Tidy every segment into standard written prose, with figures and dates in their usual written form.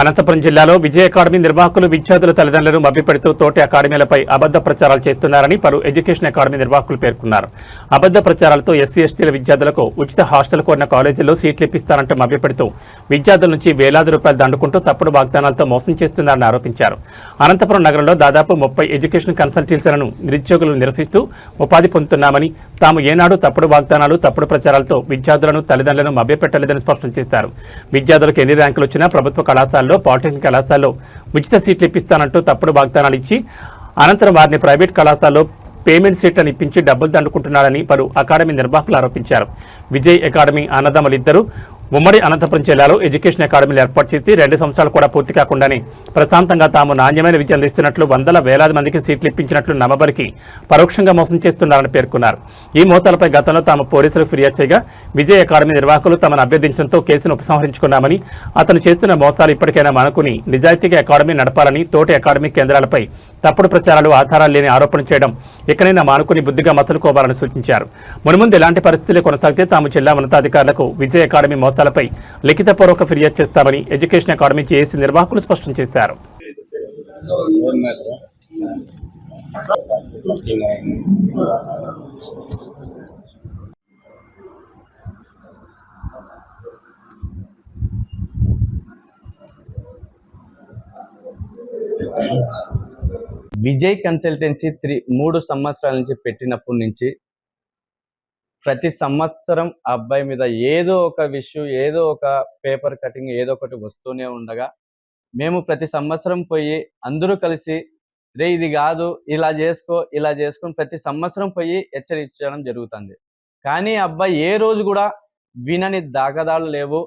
అనంతపురం జిల్లాలో విజయ అకాడమీ నిర్వాహకులు విద్యార్థుల తల్లిదండ్రులను మభ్యపెడుతూ తోటి అకాడమీలపై అబద్ధ ప్రచారాలు చేస్తున్నారని పలు ఎడ్యుకేషన్ అకాడమీ నిర్వాహకులు పేర్కొన్నారు. అబద్ధ ప్రచారాలతో ఎస్సీ ఎస్టీల విద్యార్థులకు ఉచిత హాస్టల్ కోరిన కాలేజీల్లో సీట్లు ఇప్పిస్తారంటూ మభ్యపెడుతూ విద్యార్థుల నుంచి వేలాది రూపాయలు దండుకుంటూ తప్పుడు వాగ్దానాలతో మోసం చేస్తున్నారని ఆరోపించారు. అనంతపురం నగరంలో దాదాపు 30 ఎడ్యుకేషన్ కన్సల్టెన్సీలను నిరుద్యోగులు నిర్వహిస్తూ ఉపాధి పొందుతున్నామని, తాము ఏనాడు తప్పుడు వాగ్దానాలు, తప్పుడు ప్రచారాలతో విద్యార్థులను తల్లిదండ్రులను మభ్యపెట్టలేదని స్పష్టం చేశారు. విద్యార్థులకు ఎన్ని ర్యాంకులు వచ్చినా ప్రభుత్వ కళాశాలలో, పాలిటెక్నిక్ కళాశాలలో ఉచిత సీట్లు ఇప్పిస్తానంటూ తప్పుడు వాగ్దానాలు ఇచ్చి అనంతరం వారిని ప్రైవేట్ కళాశాలలో పేమెంట్ సీట్లను ఇప్పించి డబ్బులు దండుకుంటున్నారని పలు అకాడమీ నిర్వాహకులు ఆరోపించారు. విజయ్ అకాడమీ అన్నదమ్ములిద్దరూ ఉమ్మడి అనంతపురం జిల్లాలో ఎడ్యుకేషన్ అకాడమీలు ఏర్పాటు చేసి 2 సంవత్సరాలు కూడా పూర్తి కాకుండానే ప్రశాంతంగా తాము నాణ్యమైన విద్య అందిస్తున్నట్లు, వందల వేలాది మందికి సీట్లు ఇప్పించినట్లు నమ్మబలికి పరోక్షంగా మోసం చేస్తున్నారని పేర్కొన్నారు. ఈ మోసాలపై గతంలో తాము పోలీసులకు ఫిర్యాదు చేయగా విజయ్ అకాడమీ నిర్వాహకులు తమను అభ్యర్థించడంతో కేసును ఉపసంహరించుకున్నామని, అతను చేస్తున్న మోసాలు ఇప్పటికైనా మానుకుని నిజాయితీగా అకాడమీ నడపాలని, తోటి అకాడమీ కేంద్రాలపై తప్పుడు ప్రచారాలు, ఆధారాలు లేని ఆరోపణలు చేయడం ఎక్కడైనా మానుకుని బుద్ధిగా మసలుకోవాలని సూచించారు. మున్ముందు ఇలాంటి పరిస్థితులు కొనసాగితే తాము జిల్లా ఉన్నతాధికారులకు విజయ్ అకాడమీ మోసాలపై లిఖితపూర్వక ఫిర్యాదు చేస్తామని ఎడ్యుకేషన్ అకాడమీ జేఏసీ నిర్వాహకులు స్పష్టం చేశారు. విజయ్ కన్సల్టెన్సీ 3 సంవత్సరాల నుంచి పెట్టినప్పటి నుంచి ప్రతి సంవత్సరం ఆ అబ్బాయి మీద ఏదో ఒక విషయం, ఏదో ఒక పేపర్ కటింగ్, ఏదో ఒకటి వస్తూనే ఉండగా మేము ప్రతి సంవత్సరం పోయి అందరూ కలిసి రే ఇది కాదు, ఇలా చేసుకొని ప్రతి సంవత్సరం పోయి హెచ్చరించడం జరుగుతుంది. కానీ అబ్బాయి ఏ రోజు కూడా వినని దాఖలాలు లేవు,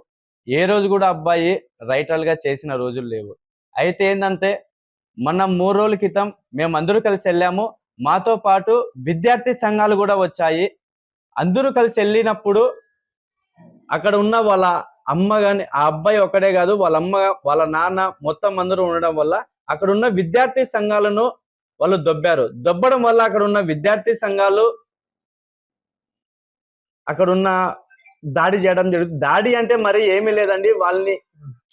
ఏ రోజు కూడా అబ్బాయి రైటర్గా చేసిన రోజులు లేవు. అయితే ఏంటంటే మొన్న 3 రోజుల క్రితం మేము అందరూ కలిసి వెళ్ళాము. మాతో పాటు విద్యార్థి సంఘాలు కూడా వచ్చాయి. అందరూ కలిసి వెళ్ళినప్పుడు అక్కడ ఉన్న వాళ్ళ అమ్మ కానీ, ఆ అబ్బాయి ఒక్కడే కాదు, వాళ్ళ అమ్మ, వాళ్ళ నాన్న మొత్తం అందరూ ఉండడం వల్ల అక్కడ ఉన్న విద్యార్థి సంఘాలను వాళ్ళు దొబ్బడం వల్ల అక్కడ ఉన్న విద్యార్థి సంఘాలు అక్కడున్న దాడి చేయడం జరుగుతుంది. దాడి అంటే మరి ఏమీ లేదండి, వాళ్ళని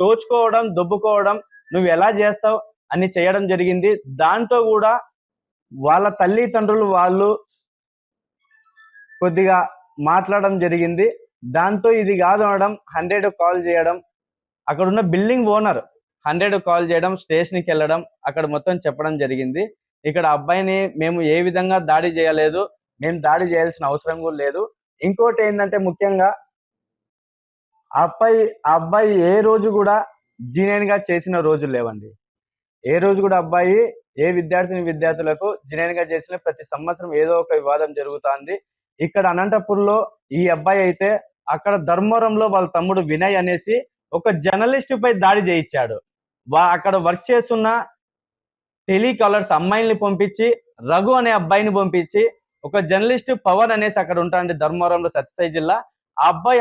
దోచుకోవడం, దొబ్బుకోవడం, నువ్వు ఎలా చేస్తావు అని చేయడం జరిగింది. దాంతో కూడా వాళ్ళ తల్లిదండ్రులు వాళ్ళు కొద్దిగా మాట్లాడడం జరిగింది. దాంతో ఇది కాదు అనడం, 100 కాల్ చేయడం, అక్కడ ఉన్న బిల్డింగ్ ఓనర్ 100 కాల్ చేయడం, స్టేషన్కి వెళ్ళడం, అక్కడ మొత్తం చెప్పడం జరిగింది. ఇక్కడ అబ్బాయిని మేము ఏ విధంగా దాడి చేయలేదు, మేము దాడి చేయాల్సిన అవసరం కూడా లేదు. ఇంకోటి ఏంటంటే ముఖ్యంగా ఆ అబ్బాయి ఏ రోజు కూడా జీనియన్ గా చేసిన రోజులు లేవండి. ఏ రోజు కూడా అబ్బాయి ఏ విద్యార్థులకు జీనియన్ గా చేసిన ప్రతి సంవత్సరం ఏదో ఒక వివాదం జరుగుతుంది. ఇక్కడ అనంతపూర్లో ఈ అబ్బాయి అయితే అక్కడ ధర్మవరంలో వాళ్ళ తమ్ముడు వినయ్ అనేసి ఒక జర్నలిస్ట్ పై దాడి చేయించాడు. అక్కడ వర్క్ చేస్తున్న టెలికాలర్స్ అమ్మాయిల్ని పంపించి, రఘు అనే అబ్బాయిని పంపించి, ఒక జర్నలిస్ట్ పవన్ అనేసి అక్కడ ఉంటాండి ధర్మవరంలో, సత్యసాయి జిల్లా. ఆ అబ్బాయి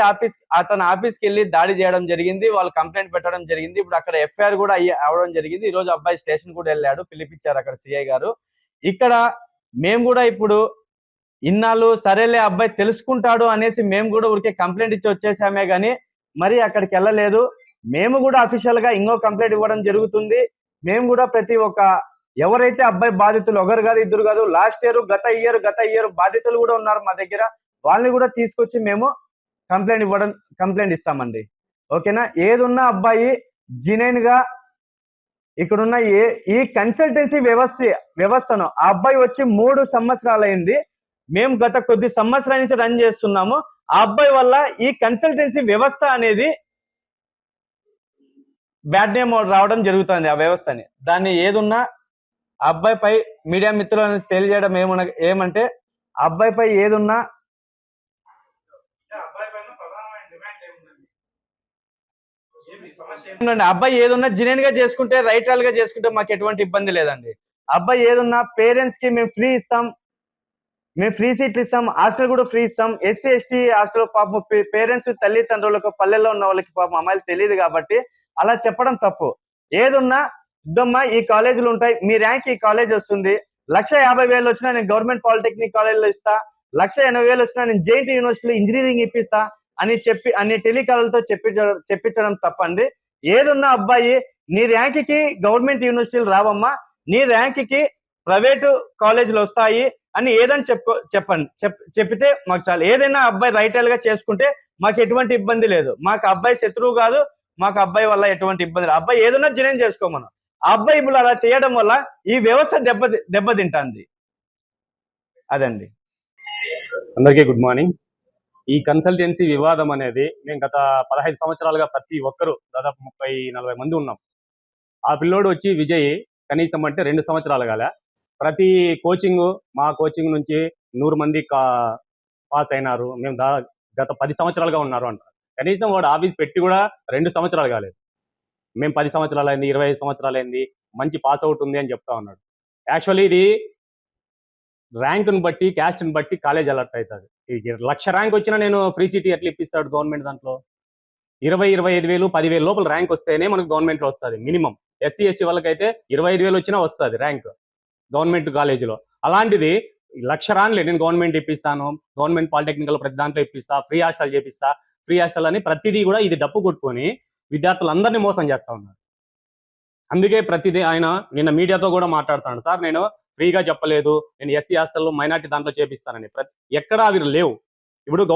అతని ఆఫీస్కి వెళ్ళి దాడి చేయడం జరిగింది. వాళ్ళు కంప్లైంట్ పెట్టడం జరిగింది. ఇప్పుడు అక్కడ ఎఫ్ఐఆర్ కూడా అవడం జరిగింది. ఈ రోజు అబ్బాయి స్టేషన్ కూడా వెళ్ళాడు, పిలిపించారు అక్కడ సిఐ గారు. ఇక్కడ మేము కూడా ఇప్పుడు ఇన్నాళ్ళు సరేలే అబ్బాయి తెలుసుకుంటాడు అనేసి మేము కూడా ఊరికే కంప్లైంట్ ఇచ్చి వచ్చేసామే కానీ మరి అక్కడికి వెళ్ళలేదు. మేము కూడా అఫీషియల్ గా ఇంకో కంప్లైంట్ ఇవ్వడం జరుగుతుంది. మేము కూడా ప్రతి ఒక్క ఎవరైతే అబ్బాయి బాధితులు, ఒకరు కాదు, ఇద్దరు కాదు, లాస్ట్ ఇయర్, గత ఇయర్ బాధితులు కూడా ఉన్నారు మా దగ్గర, వాళ్ళని కూడా తీసుకొచ్చి మేము కంప్లైంట్ ఇస్తామండి. ఓకేనా? ఏదున్నా అబ్బాయి జెన్యూన్ గా ఇక్కడున్న ఈ కన్సల్టెన్సీ వ్యవస్థను ఆ అబ్బాయి వచ్చి 3 సంవత్సరాలు అయింది. మేము గత కొద్ది సంవత్సరాల నుంచి రన్ చేస్తున్నాము. ఆ అబ్బాయి వల్ల ఈ కన్సల్టెన్సీ వ్యవస్థ అనేది బ్యాడ్ నేమ్ రావడం జరుగుతుంది. ఆ వ్యవస్థని, దాన్ని ఏదున్నా ఆ అబ్బాయిపై మీడియా మిత్రులను తెలియజేయడం ఏమంటే ఆ అబ్బాయిపై ఏదున్నా అబ్బాయి ఏదున్నా జెన్యూన్ గా చేసుకుంటే, రైటల్ గా చేసుకుంటే మాకు ఎటువంటి ఇబ్బంది లేదండి. అబ్బాయి ఏదున్నా పేరెంట్స్ కి మేము ఫ్రీ సీట్లు ఇస్తాం, హాస్టల్ కూడా ఫ్రీ ఇస్తాం. ఎస్సీ ఎస్టీ హాస్టల్ పాపం పేరెంట్స్, తల్లిదండ్రులకు, పల్లెల్లో ఉన్న వాళ్ళకి పాపం అమ్మాయిలు తెలియదు కాబట్టి అలా చెప్పడం తప్పు. ఏదున్నా ఇద్దమ్మా ఈ కాలేజీలు ఉంటాయి, మీ ర్యాంక్ ఈ కాలేజ్ వస్తుంది, 1,50,000 వచ్చినా నేను గవర్నమెంట్ పాలిటెక్నిక్ కాలేజీలో ఇస్తా, 1,80,000 వచ్చినా నేను జేఎన్టీ యూనివర్సిటీలో ఇంజనీరింగ్ ఇప్పిస్తా అని టెలికాలర్తో చెప్పించడం తప్పండి. ఏదున్నా అబ్బాయి నీ ర్యాంక్కి గవర్నమెంట్ యూనివర్సిటీలు రావమ్మా, నీ ర్యాంక్కి ప్రైవేటు కాలేజీలు వస్తాయి అని ఏదని చెప్పితే మాకు చాలు. ఏదైనా అబ్బాయి రైటల్ గా చేసుకుంటే మాకు ఎటువంటి ఇబ్బంది లేదు. మాకు అబ్బాయి శత్రువు కాదు, మాకు అబ్బాయి వల్ల ఎటువంటి ఇబ్బంది లేదు. అబ్బాయి ఏదైనా జనం చేసుకోమను. ఆ అబ్బాయి ఇప్పుడు అలా చేయడం వల్ల ఈ వ్యవస్థ దెబ్బతింటుంది. అదండి. అందరికీ గుడ్ మార్నింగ్. ఈ కన్సల్టెన్సీ వివాదం అనేది మేము గత 15 సంవత్సరాలుగా ప్రతి ఒక్కరు దాదాపు 30-40 మంది ఉన్నాం. ఆ పిల్లోడు వచ్చి విజయ్ కనీసం అంటే 2 సంవత్సరాలు కాలే. ప్రతి మా కోచింగ్ నుంచి 100 మంది పాస్ అయినారు. మేము గత 10 సంవత్సరాలుగా ఉన్నారు అంటారు. కనీసం వాడు ఆఫీస్ పెట్టి కూడా 2 సంవత్సరాలు కాలేదు. మేము 10 సంవత్సరాలు అయింది, 25 సంవత్సరాలు అయింది, మంచి పాస్ అవుట్ ఉంది అని చెప్తా ఉన్నాడు. యాక్చువల్లీ ఇది ర్యాంకుని బట్టి, క్యాస్ట్ని బట్టి కాలేజ్ అలర్ట్ అవుతుంది. 1,00,000 ర్యాంక్ వచ్చినా నేను ఫ్రీ సీటీ ఎట్లా ఇప్పిస్తాడు గవర్నమెంట్? దాంట్లో 20-25 వేలు 10,000 లోపల ర్యాంక్ వస్తేనే మనకు గవర్నమెంట్లో వస్తుంది మినిమం. ఎస్సీ ఎస్టీ వాళ్ళకైతే 25,000 వచ్చినా వస్తుంది ర్యాంక్ గవర్నమెంట్ కాలేజీలో. అలాంటిది 1,00,000 రానిలే, నేను గవర్నమెంట్ ఇప్పిస్తాను, గవర్నమెంట్ పాలిటెక్నికల్ ప్రతి దాంట్లో ఇప్పిస్తా, ఫ్రీ హాస్టల్ చేపిస్తా, ఫ్రీ హాస్టల్ అని ప్రతిదీ కూడా ఇది డప్పు కొట్టుకొని విద్యార్థులందరినీ మోసం చేస్తా ఉన్నారు. అందుకే ప్రతిదీ ఆయన నిన్న మీడియాతో కూడా మాట్లాడుతున్నాడు, సార్ నేను ఫ్రీగా చెప్పలేదు, నేను ఎస్సీ హాస్టల్లో మైనార్టీ దాంట్లో చేపిస్తానని. ఎక్కడా అవి లేవు. ఇప్పుడు